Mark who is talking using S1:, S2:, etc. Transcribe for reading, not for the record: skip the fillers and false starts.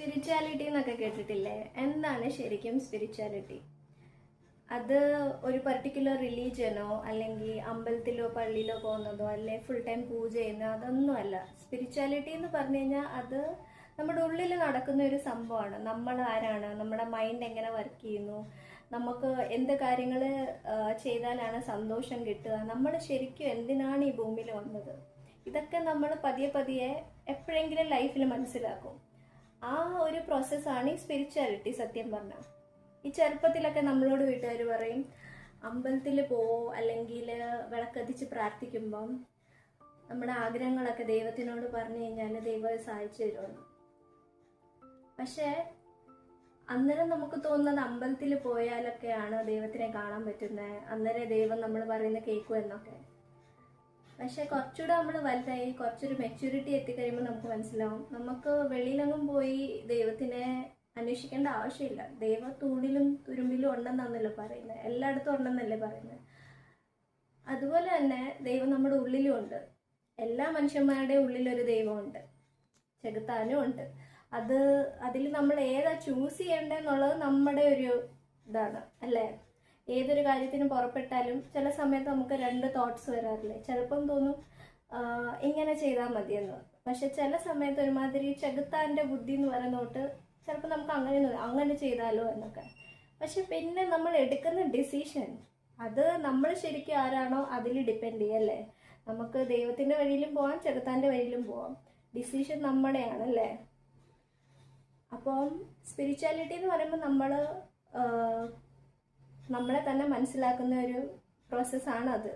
S1: Spirituality എന്നൊക്കെ കേട്ടിട്ടില്ലേ? എന്താണ് ശരിക്കും സ്പിരിച്വാലിറ്റി? അത് ഒരു പർട്ടിക്കുലർ റിലീജിയനോ അല്ലെങ്കിൽ അമ്പലത്തിലോ പള്ളിയിലോ പോകുന്നതോ അല്ലെ ഫുൾ ടൈം പൂജ ചെയ്യുന്നതോ അതൊന്നുമല്ല. സ്പിരിച്വാലിറ്റി എന്ന് പറഞ്ഞു കഴിഞ്ഞാൽ അത് നമ്മുടെ ഉള്ളിൽ നടക്കുന്ന ഒരു സംഭവമാണ്. നമ്മൾ ആരാണ്, നമ്മുടെ മൈൻഡ് എങ്ങനെ വർക്ക് ചെയ്യുന്നു, നമുക്ക് എന്ത് കാര്യങ്ങൾ ചെയ്താലാണ് സന്തോഷം കിട്ടുക, നമ്മൾ ശരിക്കും എന്തിനാണ് ഈ ഭൂമിയിൽ വന്നത്, ഇതൊക്കെ നമ്മൾ പതിയെ പതിയെ എപ്പോഴെങ്കിലും ലൈഫിൽ മനസ്സിലാക്കും. ആ ഒരു പ്രോസസ്സാണ് ഈ സ്പിരിച്വാലിറ്റി. സത്യം പറഞ്ഞാൽ ഈ ചെറുപ്പത്തിലൊക്കെ നമ്മളോട് വീട്ടുകാർ പറയും അമ്പലത്തിൽ പോവോ അല്ലെങ്കിൽ വിളക്കത്തിച്ച് പ്രാർത്ഥിക്കുമ്പം നമ്മുടെ ആഗ്രഹങ്ങളൊക്കെ ദൈവത്തിനോട് പറഞ്ഞു കഴിഞ്ഞാൽ ദൈവം സഹായിച്ചു തരുമെന്ന്. പക്ഷേ അന്നേരം നമുക്ക് തോന്നുന്നത് അമ്പലത്തിൽ പോയാലൊക്കെയാണ് ദൈവത്തിനെ കാണാൻ പറ്റുന്നത്, അന്നേരം ദൈവം നമ്മൾ പറയുന്നത് കേൾക്കും എന്നൊക്കെ. പക്ഷെ കുറച്ചുകൂടെ നമ്മൾ വലുതായി കുറച്ചൊരു മെച്യൂരിറ്റി എത്തിക്കഴിയുമ്പോൾ നമുക്ക് മനസ്സിലാവും നമുക്ക് വെളിയിലെങ്ങും പോയി ദൈവത്തിനെ അന്വേഷിക്കേണ്ട ആവശ്യമില്ല. ദൈവം തൂണിലും തുരുമ്പിലും ഉണ്ടെന്നാണല്ലോ പറയുന്നത്, എല്ലായിടത്തും ഉണ്ടെന്നല്ലേ പറയുന്നത്. അതുപോലെ തന്നെ ദൈവം നമ്മുടെ ഉള്ളിലും ഉണ്ട്. എല്ലാ മനുഷ്യന്മാരുടെ ഉള്ളിലൊരു ദൈവമുണ്ട്, ചെകുത്താനും ഉണ്ട്. അതിൽ നമ്മൾ ഏതാ ചൂസ് ചെയ്യേണ്ടതെന്നുള്ളത് നമ്മുടെ ഒരു ഇതാണ് അല്ലേ. ഏതൊരു കാര്യത്തിന് പുറപ്പെട്ടാലും ചില സമയത്ത് നമുക്ക് രണ്ട് തോട്ട്സ് വരാറില്ലേ. ചിലപ്പം തോന്നും ഇങ്ങനെ ചെയ്താൽ മതിയെന്ന്, പക്ഷെ ചില സമയത്ത് ഒരുമാതിരി ചെകുത്താൻ്റെ ബുദ്ധി എന്ന് പറയുന്നോട്ട് ചിലപ്പോൾ നമുക്ക് അങ്ങനെ ചെയ്താലോ എന്നൊക്കെ. പക്ഷെ പിന്നെ നമ്മൾ എടുക്കുന്ന ഡിസിഷൻ അത് നമ്മൾ ശരിക്കും ആരാണോ അതിൽ ഡിപ്പെൻഡ് ചെയ്യല്ലേ. നമുക്ക് ദൈവത്തിൻ്റെ വഴിയിലും പോവാം ചെകുത്താൻ്റെ വഴിയിലും പോവാം, ഡിസിഷൻ നമ്മുടെയാണല്ലേ. അപ്പം സ്പിരിച്വാലിറ്റി എന്ന് പറയുമ്പോൾ നമ്മളെ തന്നെ മനസ്സിലാക്കുന്ന ഒരു പ്രോസസ്സാണ് അത്.